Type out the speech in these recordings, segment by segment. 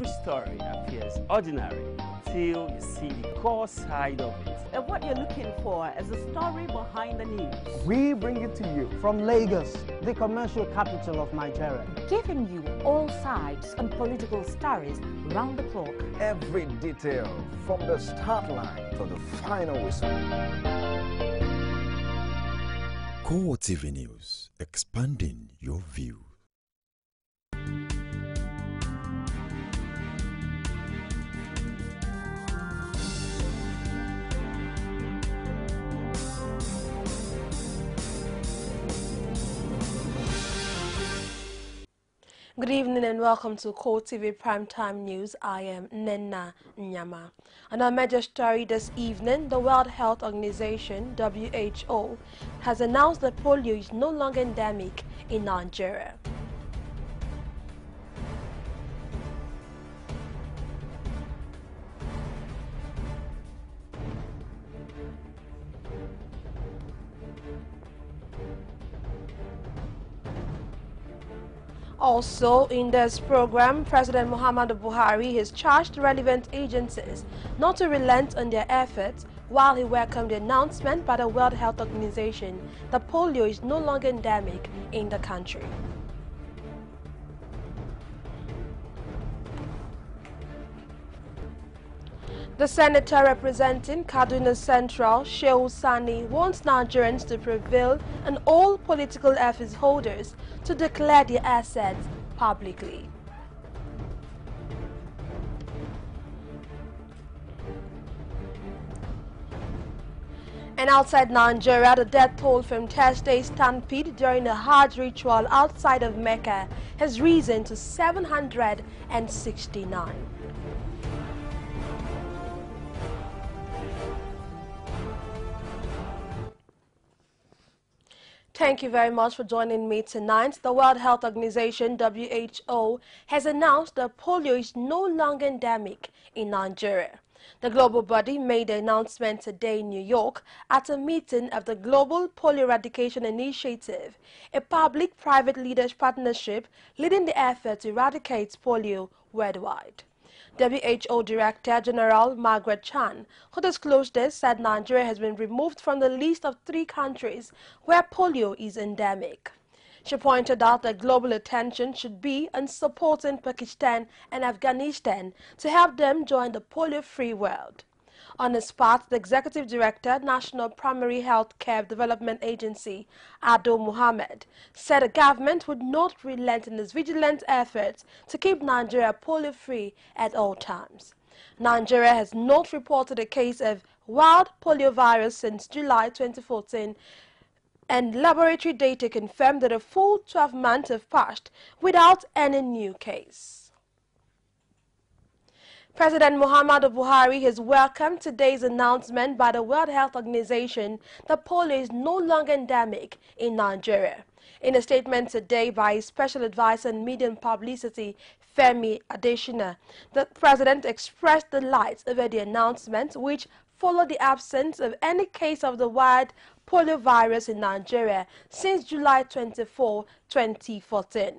Every story appears ordinary until you see the core side of it. And what you're looking for is the story behind the news. We bring it to you from Lagos, the commercial capital of Nigeria. Giving you all sides and political stories round the clock. Every detail from the start line to the final whistle. CoreTV News, expanding your view. Good evening and welcome to CoreTV Primetime News. I am Nena Nyama. On our major story this evening, the World Health Organization, WHO, has announced that polio is no longer endemic in Nigeria. Also, in this program, President Muhammadu Buhari has charged relevant agencies not to relent on their efforts while he welcomed the announcement by the World Health Organization that polio is no longer endemic in the country. The senator representing Kaduna Central, Shehu Sani, wants Nigerians to prevail and all political office holders to declare their assets publicly. And outside Nigeria, the death toll from Thursday's stampede during a Hajj ritual outside of Mecca has risen to 769. Thank you very much for joining me tonight. The World Health Organization, WHO, has announced that polio is no longer endemic in Nigeria. The global body made the announcement today in New York at a meeting of the Global Polio Eradication Initiative, a public-private leaders partnership leading the effort to eradicate polio worldwide. WHO Director General Margaret Chan, who disclosed this, said Nigeria has been removed from the list of 3 countries where polio is endemic. She pointed out that global attention should be on supporting Pakistan and Afghanistan to help them join the polio-free world. On his part, the Executive Director, National Primary Health Care Development Agency, Ado Muhammad, said the government would not relent in its vigilant efforts to keep Nigeria polio-free at all times. Nigeria has not reported a case of wild poliovirus since July 2014, and laboratory data confirmed that a full 12 months have passed without any new case. President Muhammadu Buhari has welcomed today's announcement by the World Health Organization that polio is no longer endemic in Nigeria. In a statement today by his special advisor on media and publicity, Femi Adesina, the president expressed delight over the announcement, which followed the absence of any case of the wild poliovirus in Nigeria since July 24, 2014.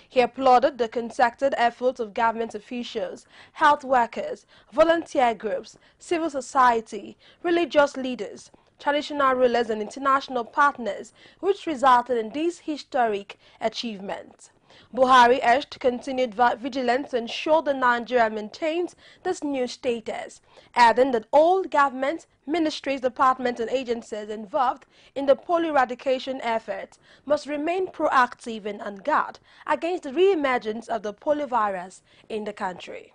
He applauded the concerted efforts of government officials, health workers, volunteer groups, civil society, religious leaders, traditional rulers and international partners, which resulted in this historic achievement. Buhari urged continued vigilance to ensure that Nigeria maintains this new status, adding that all government, ministries, departments and agencies involved in the polio eradication effort must remain proactive and on guard against the re-emergence of the poliovirus in the country.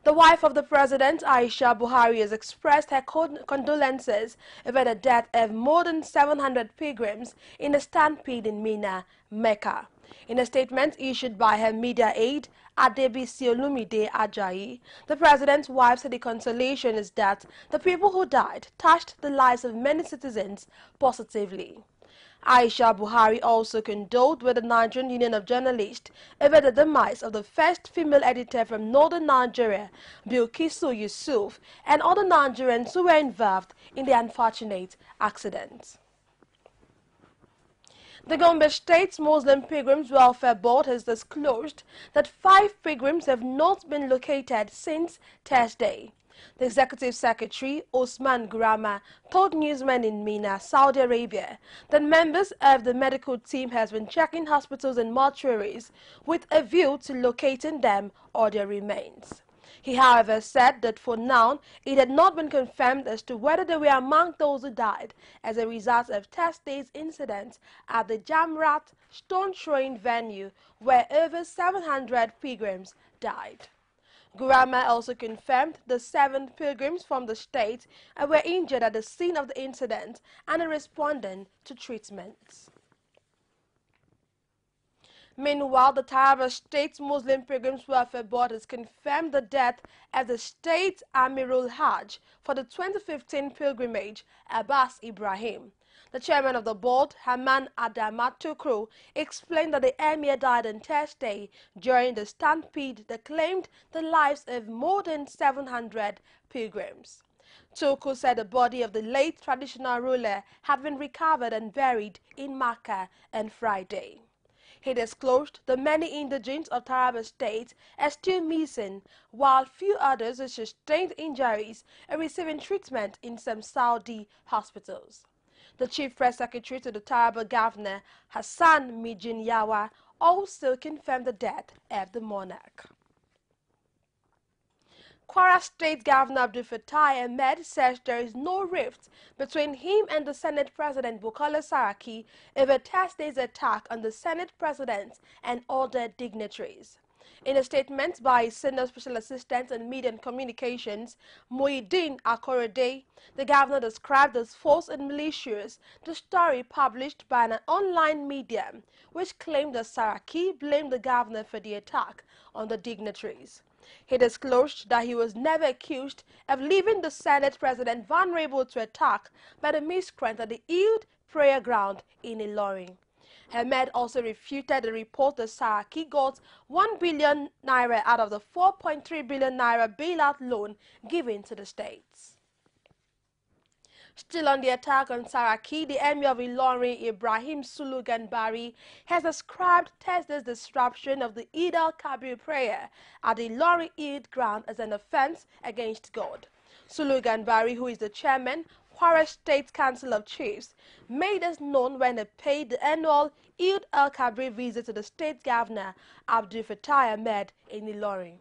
The wife of the president, Aisha Buhari, has expressed her condolences over the death of more than 700 pilgrims in a stampede in Mina, Mecca. In a statement issued by her media aide, Adebisi Olumide Ajayi, the president's wife said the consolation is that the people who died touched the lives of many citizens positively. Aisha Buhari also condoled with the Nigerian Union of Journalists over the demise of the first female editor from northern Nigeria, Bilkisu Yusuf, and other Nigerians who were involved in the unfortunate accident. The Gombe State Muslim Pilgrims Welfare Board has disclosed that 5 pilgrims have not been located since Thursday. The Executive Secretary, Osman Gurama, told newsmen in Mina, Saudi Arabia, that members of the medical team has been checking hospitals and mortuaries with a view to locating them or their remains. He, however, said that for now, it had not been confirmed as to whether they were among those who died as a result of Thursday's incident at the Jamrat stone-throwing venue where over 700 pilgrims died. Gurama also confirmed the 7 pilgrims from the state were injured at the scene of the incident and are responding to treatments. Meanwhile, the Taraba State Muslim Pilgrims Welfare Board has confirmed the death of the State Amirul Hajj for the 2015 pilgrimage, Abbas Ibrahim. The chairman of the board, Haman Adamat Tukru, explained that the emir died on Thursday during the stampede that claimed the lives of more than 700 pilgrims. Tukru said the body of the late traditional ruler had been recovered and buried in Makkah on Friday. He disclosed the many indigents of Taraba State are still missing, while few others with sustained injuries are receiving treatment in some Saudi hospitals. The chief press secretary to the Taraba governor, Hassan Mijin Yawa, also confirmed the death of the monarch. Kwara State Governor Abdul Fattah Ahmed says there is no rift between him and the Senate President Bukola Saraki over Thursday's attack on the Senate President and other dignitaries. In a statement by Senior Special Assistant on Media and Communications, Muhyiddin Akorede, the governor described as false and malicious the story published by an online medium which claimed that Saraki blamed the governor for the attack on the dignitaries. He disclosed that he was never accused of leaving the Senate President vulnerable to attack by the miscreant at the Eid prayer ground in Ilorin. Ahmed also refuted the report that Saraki got 1 billion naira out of the 4.3 billion naira bailout loan given to the states. Still on the attack on Saraki, the emir of Ilorin, Ibrahim Sulu Ganbari, has ascribed Thursday's disruption of the Eid al-Kabir prayer at the Ilorin Eid ground as an offense against God. Sulu Ganbari, who is the chairman, Kwara State Council of Chiefs, made this known when he paid the annual Eid al-Kabir visit to the state governor, Abdul Fattah Ahmed, in Ilorin.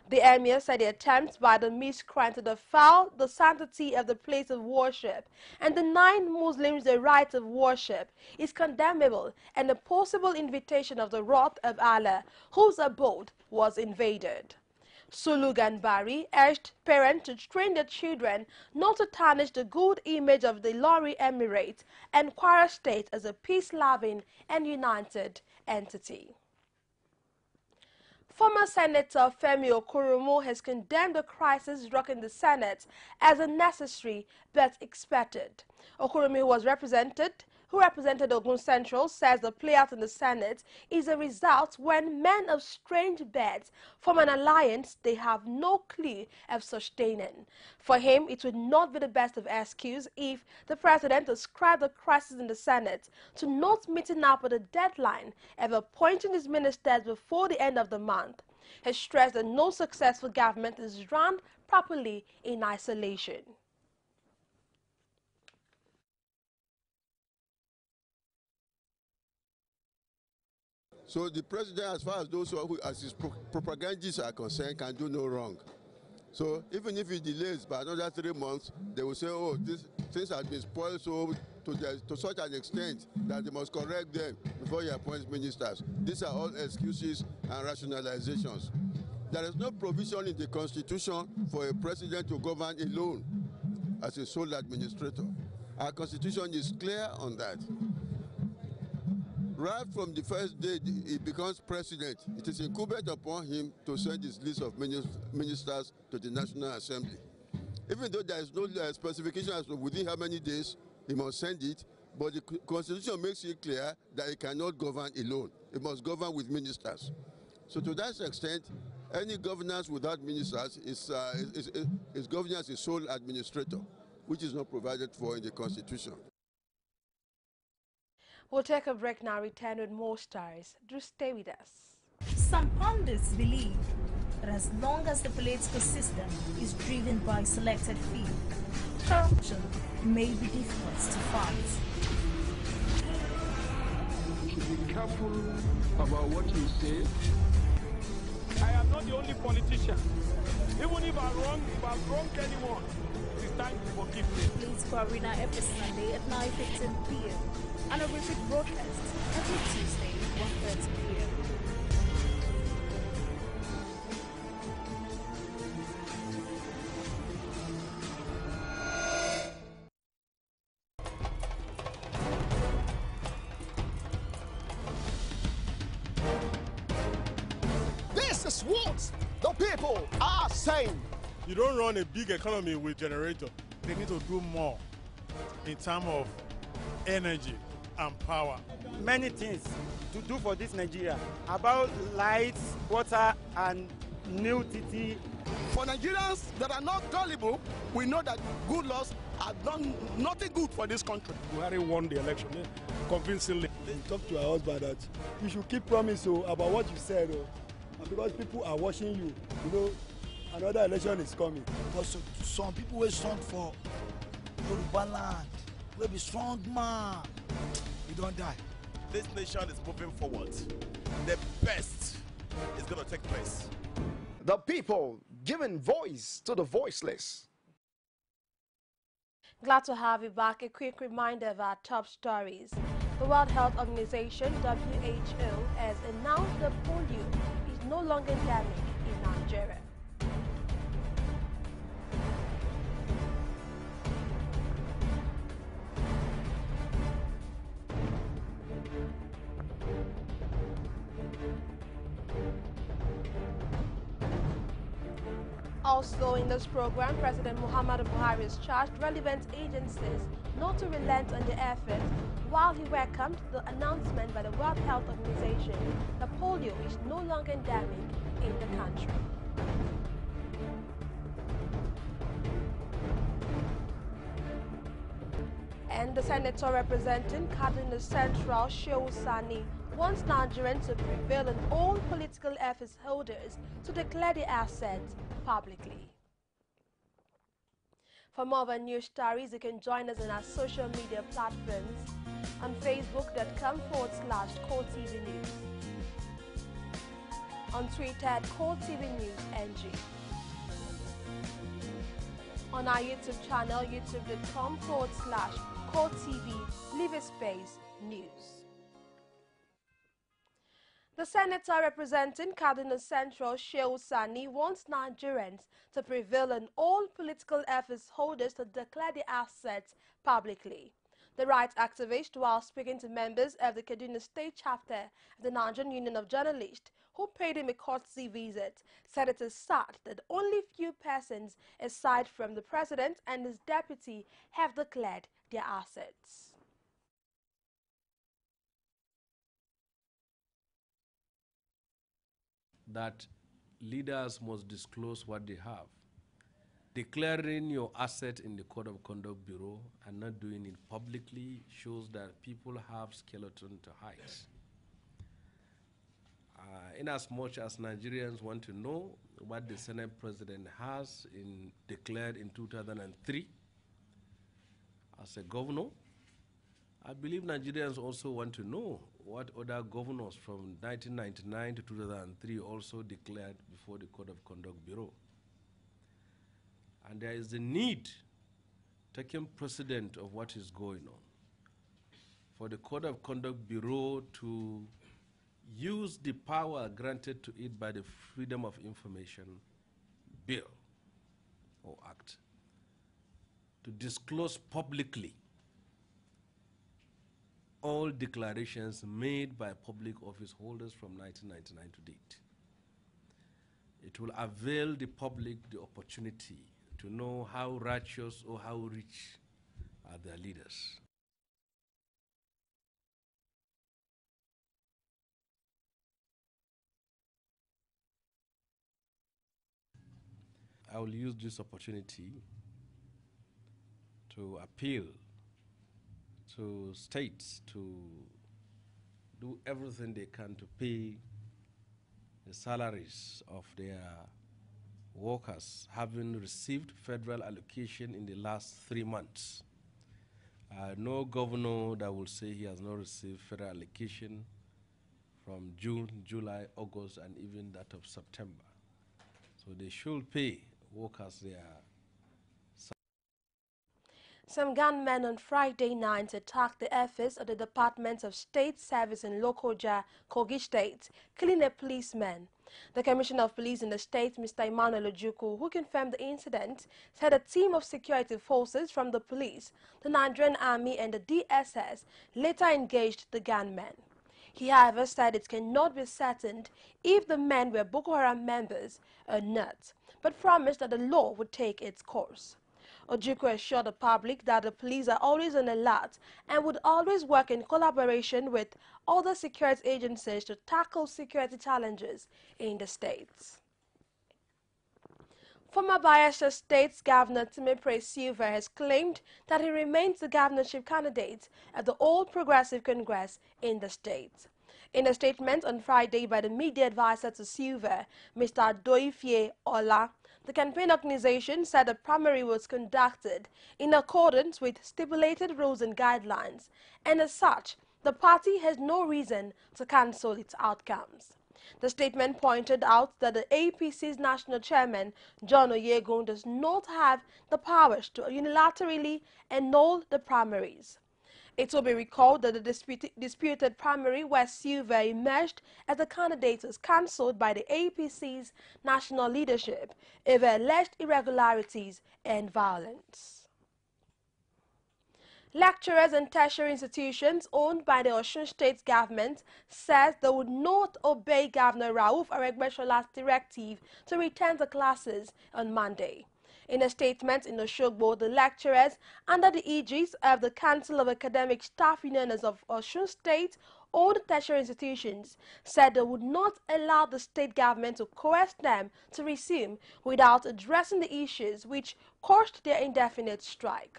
The emir said the attempt by the miscreant to defile the sanctity of the place of worship and deny Muslims the right of worship is condemnable and a possible invitation of the wrath of Allah, whose abode was invaded. Sulu Ganbari urged parents to train their children not to tarnish the good image of the Ilorin Emirate and Kwara State as a peace-loving and united entity. Former Senator Femi Okurumu has condemned the crisis rocking the Senate as unnecessary but expected. Okurumu, who represented Ogun Central, says the playout in the Senate is a result when men of strange births form an alliance they have no clue of sustaining. For him, it would not be the best of excuse if the president ascribed the crisis in the Senate to not meeting up with the deadline of appointing his ministers before the end of the month. He stressed that no successful government is run properly in isolation. So the president, as far as those who, as his propagandists are concerned, can do no wrong. So even if he delays by another 3 months, they will say, oh, things have been spoiled to such an extent that they must correct them before he appoints ministers. These are all excuses and rationalizations. There is no provision in the Constitution for a president to govern alone as a sole administrator. Our Constitution is clear on that. Right from the first day he becomes president, it is incumbent upon him to send his list of ministers to the National Assembly. Even though there is no specification as to within how many days he must send it, but the Constitution makes it clear that he cannot govern alone. He must govern with ministers. So to that extent, any governance without ministers is governing as a sole administrator, which is not provided for in the Constitution. We'll take a break now, return with more stories. Do stay with us. Some pundits believe that as long as the political system is driven by selected few, corruption may be difficult to fight. You should be careful about what you say. I am not the only politician. Even if I've wronged anyone, it is time to forgive me. Please for Arena every Sunday at 9:15 p.m. and a repeat broadcast every Tuesday at 1:30 p.m. This is what the people are saying. You don't run a big economy with generator. They need to do more in terms of energy and power. Many things to do for this Nigeria about lights, water, and new TT. For Nigerians that are not gullible, we know that good laws have done nothing good for this country. Buhari won the election convincingly. Talk to your husband that you should keep promise about what you said, and because people are watching you, another election is coming. But some people will stand for Yoruba land, will be strong man. We don't die. This nation is moving forward. The best is going to take place. The people giving voice to the voiceless. Glad to have you back. A quick reminder of our top stories. The World Health Organization, WHO, has announced that polio is no longer endemic in Nigeria. Also in this program, President Muhammadu Buhari has charged relevant agencies not to relent on the effort while he welcomed the announcement by the World Health Organization that polio is no longer endemic in the country. And the senator representing Kaduna Central, Shehu Sani, wants Nigerians to prevail on all political office holders to declare the assets publicly. For more of our news stories, you can join us on our social media platforms on facebook.com/CoreTV News, on Twitter at CoreTV News NG, on our YouTube channel, youtube.com/CoreTV News. The senator representing Kaduna Central, Shehu Sani, wants Nigerians to prevail on all political office holders to declare the assets publicly. The rights activist, while speaking to members of the Kaduna State chapter of the Nigerian Union of Journalists, who paid him a courtesy visit, said it is sad that only few persons, aside from the president and his deputy, have declared their assets. That leaders must disclose what they have. Declaring your asset in the Code of Conduct Bureau and not doing it publicly shows that people have skeleton to hide. In as much as Nigerians want to know what the Senate President has declared in 2003 as a governor, I believe Nigerians also want to know what other governors from 1999 to 2003 also declared before the Code of Conduct Bureau. And there is a need, taking precedent of what is going on, for the Code of Conduct Bureau to use the power granted to it by the Freedom of Information Bill or Act to disclose publicly all declarations made by public office holders from 1999 to date. It will avail the public the opportunity to know how righteous or how rich are their leaders. I will use this opportunity to appeal to states to do everything they can to pay the salaries of their workers having received federal allocation in the last 3 months. No governor that will say he has not received federal allocation from June, July, August, and even that of September. So they should pay workers their salaries. Some gunmen on Friday night attacked the office of the Department of State Service in Lokoja, Kogi State, killing a policeman. The Commissioner of Police in the state, Mr. Emmanuel Ojukwu, who confirmed the incident, said a team of security forces from the police, the Nigerian Army and the DSS later engaged the gunmen. He, however, said it cannot be certain if the men were Boko Haram members or not, but promised that the law would take its course. Ojukwu assured the public that the police are always on alert and would always work in collaboration with other security agencies to tackle security challenges in the states. Former Bayelsa State Governor Timipre Silva has claimed that he remains the governorship candidate at the All Progressive Congress in the state. In a statement on Friday by the media advisor to Silva, Mr. Doifie Ola, the campaign organization said the primary was conducted in accordance with stipulated rules and guidelines, and as such, the party has no reason to cancel its outcomes. The statement pointed out that the APC's national chairman, John Oyegun, does not have the powers to unilaterally annul the primaries. It will be recalled that the disputed primary where Silva emerged as the candidate was cancelled by the APC's national leadership over alleged irregularities and violence. Lecturers and tertiary institutions owned by the Osun State government said they would not obey Governor Rauf Aregbesol's directive to return to classes on Monday. In a statement in Osogbo, the lecturers, under the aegis of the Council of Academic Staff Unions of Osun State-owned tertiary institutions, said they would not allow the state government to coerce them to resume without addressing the issues which caused their indefinite strike.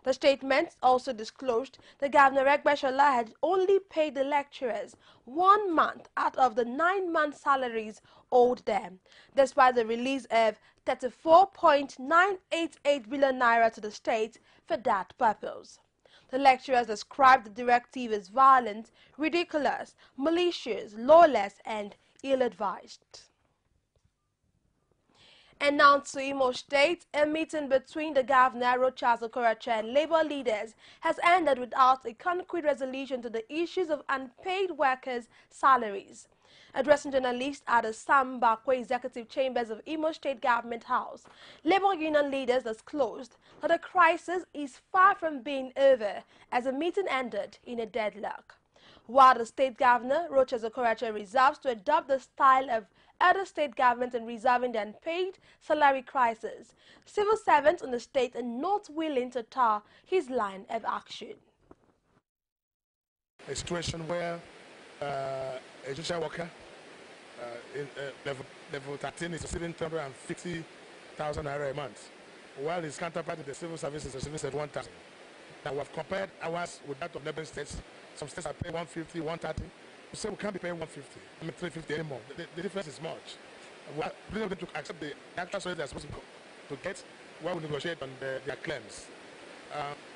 The statement also disclosed that Governor Aregbesola had only paid the lecturers 1 month out of the 9-month salaries owed them, despite the release of 34.988 billion naira to the state for that purpose. The lecturers described the directive as violent, ridiculous, malicious, lawless, and ill-advised. And now to Imo State, a meeting between the governor, Rochas Okorocha, and labor leaders has ended without a concrete resolution to the issues of unpaid workers' salaries. Addressing journalists at the Sam Bakwe Executive Chambers of Imo State Government House, labor union leaders disclosed that the crisis is far from being over as the meeting ended in a deadlock. While the state governor, Rochas Okorocha, reserves to adopt the style of other state governments in resolving the unpaid salary crisis, civil servants in the state are not willing to tar his line of action. A situation where a social worker in level 13 is receiving 250,000 naira a month, while his counterpart in the civil service is receiving 1,000. Now we have compared ours with that of neighboring states. Some states are paying 150, 130. We say we can't be paying 150, 350 anymore. The difference is much. We are bringing them to accept the actual salary they are supposed to get while we negotiate on their claims.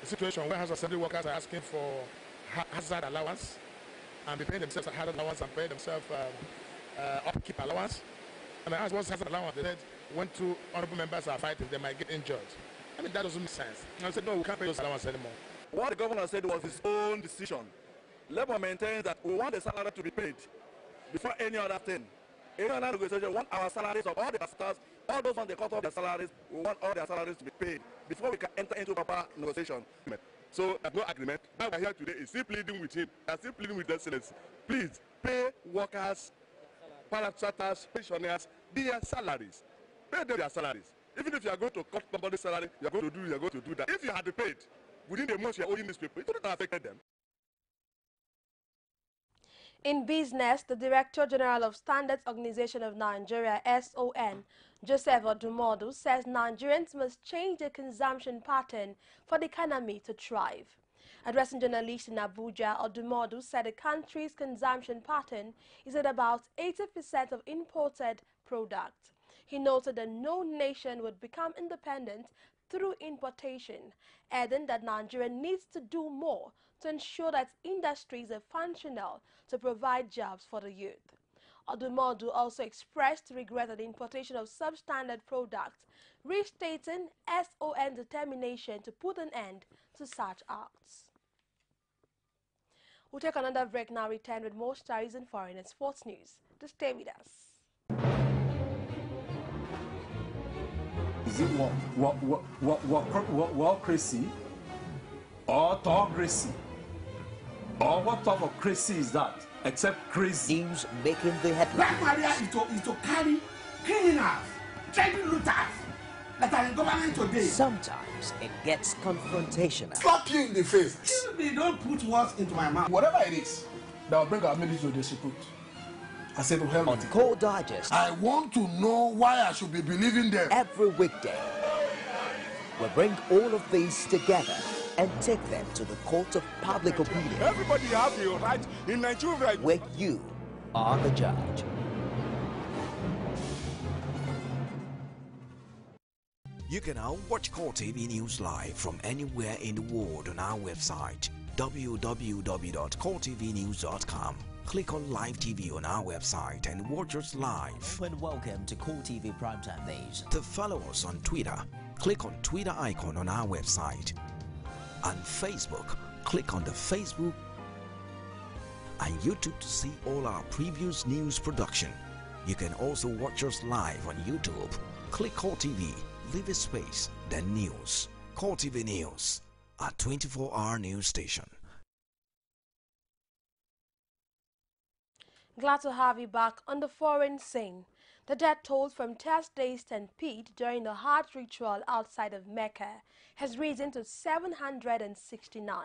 The situation where House Assembly workers are asking for hazard allowance and be paying themselves a hazard allowance and paying themselves upkeep allowance. And I asked what's hazard allowance. They said when 2 honorable members are fighting, they might get injured. I mean, that doesn't make sense. And I said, no, we can't pay those allowance anymore. What the governor said was his own decision. Labour maintains that we want the salary to be paid before any other thing. Any other negotiation, we want our salaries of all the staff, all those on the cut off their salaries, we want all their salaries to be paid before we can enter into proper negotiation. So there's no agreement. Now we're here today is still pleading with him. We're still pleading with the Excellence. Please pay workers, parastatals, pensioners their salaries. Pay them their salaries. Even if you are going to cut somebody's salary, you're going to do that. If you had paid within the month you're owing these people, it wouldn't have affected them. In business, the Director General of Standards Organization of Nigeria, SON, Joseph Odumodu, says Nigerians must change their consumption pattern for the economy to thrive. Addressing journalists in Abuja, Odumodu said the country's consumption pattern is at about 80% of imported products. He noted that no nation would become independent through importation, adding that Nigeria needs to do more to ensure that industries are functional to provide jobs for the youth. Odumodu also expressed regret at the importation of substandard products, restating SON's determination to put an end to such acts. We'll take another break now, return with more stories in foreign and sports news. Just stay with us. Is it crazy or autocracy? Or what type of crazy is that? Except crazy. News making the headlines. Black Maria is to carry criminals, trading looters that are in government today. Sometimes it gets confrontational. Slap you in the face. They don't put words into my mouth. Whatever it is that will bring our military to disrepute. I said to hell. On Core Digest. I want to know why I should be believing them. Every weekday, we bring all of these together and take them to the court of public opinion. Everybody have the right in Nigeria. Where you are the judge. You can now watch CoreTV News live from anywhere in the world on our website www.coretvnews.com. Click on Live TV on our website and watch us live. And welcome to CoreTV Primetime Days. To follow us on Twitter, click on Twitter icon on our website. On Facebook, click on the Facebook and YouTube to see all our previous news production. You can also watch us live on YouTube. Click CoreTV, leave a space, then news. CoreTV News, a 24-hour news station. Glad to have you back on the foreign scene. The death toll from Thursday's stampede during the Hajj ritual outside of Mecca has risen to 769.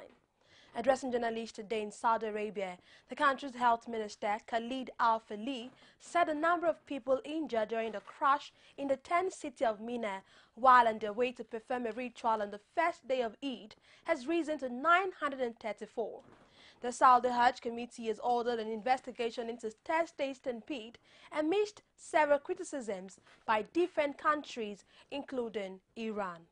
Addressing journalists today in Saudi Arabia, the country's health minister, Khalid Al-Fali, said the number of people injured during the crash in the tent city of Mina while on their way to perform a ritual on the first day of Eid has risen to 934. The Saudi Hajj Committee has ordered an investigation into Thursday's stampede amidst several criticisms by different countries, including Iran.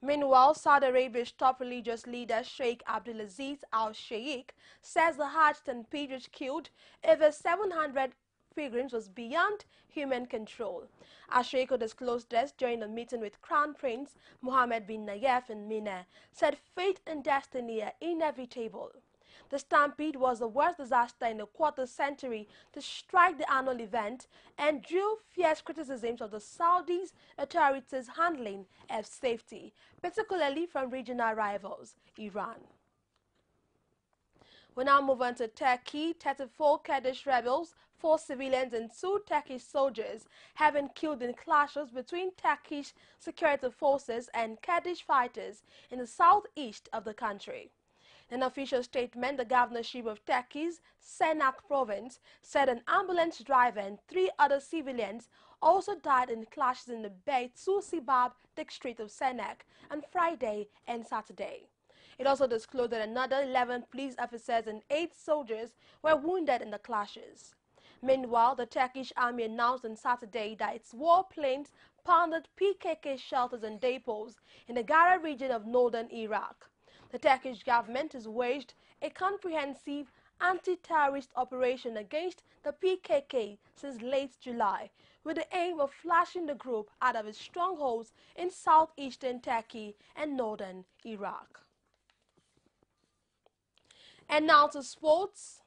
Meanwhile, Saudi Arabia's top religious leader, Sheikh Abdulaziz Al-Sheikh, says the Hajj stampede which killed over 700 pilgrims was beyond human control. Al-Sheikh, who disclosed this during a meeting with Crown Prince Mohammed bin Nayef in Mina, said fate and destiny are inevitable. The stampede was the worst disaster in a quarter century to strike the annual event and drew fierce criticisms of the Saudis' authorities' handling of safety, particularly from regional rivals, Iran. We now move on to Turkey. 34 Kurdish rebels, 4 civilians and 2 Turkish soldiers have been killed in clashes between Turkish security forces and Kurdish fighters in the southeast of the country. In an official statement, the governorship of Turkey's Sirnak province said an ambulance driver and 3 other civilians also died in clashes in the Beytu Sibab district of Sirnak on Friday and Saturday. It also disclosed that another 11 police officers and 8 soldiers were wounded in the clashes. Meanwhile, the Turkish army announced on Saturday that its warplanes pounded PKK shelters and depots in the Gara region of northern Iraq. The Turkish government has waged a comprehensive anti-terrorist operation against the PKK since late July, with the aim of flashing the group out of its strongholds in southeastern Turkey and northern Iraq. And now to sports.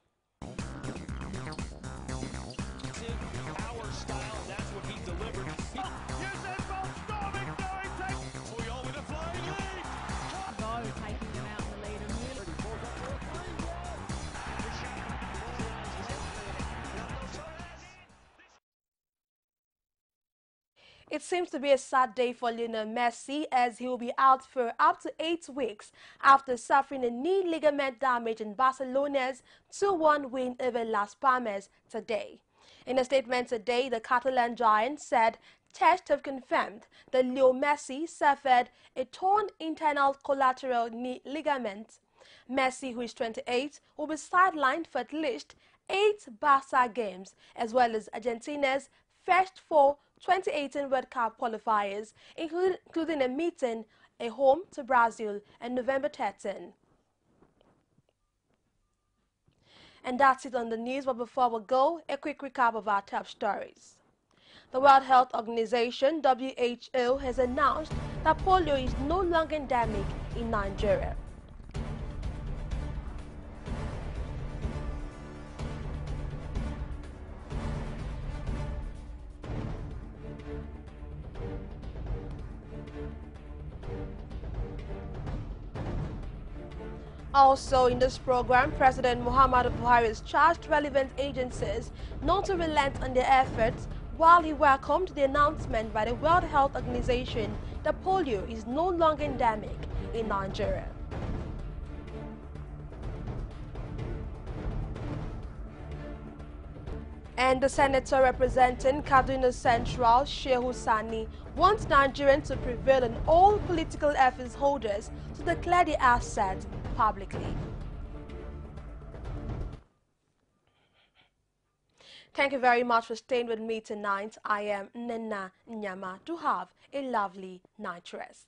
It seems to be a sad day for Lionel Messi as he will be out for up to 8 weeks after suffering a knee ligament damage in Barcelona's 2-1 win over Las Palmas today. In a statement today, the Catalan giant said tests have confirmed that Leo Messi suffered a torn internal collateral knee ligament. Messi, who is 28, will be sidelined for at least 8 Barca games, as well as Argentina's first 4 2018 World Cup qualifiers, including a meeting at home to Brazil on November 13. And that's it on the news, but before we go, a quick recap of our top stories. The World Health Organization, WHO, has announced that polio is no longer endemic in Nigeria. Also in this program, President Muhammadu Buhari has charged relevant agencies not to relent on their efforts while he welcomed the announcement by the World Health Organization that polio is no longer endemic in Nigeria. And the senator representing Kaduna Central, Shehu Sani, wants Nigerians to prevail on all political office holders to declare the assets publicly. Thank you very much for staying with me tonight. I am Nena Nyama. Do have a lovely night rest.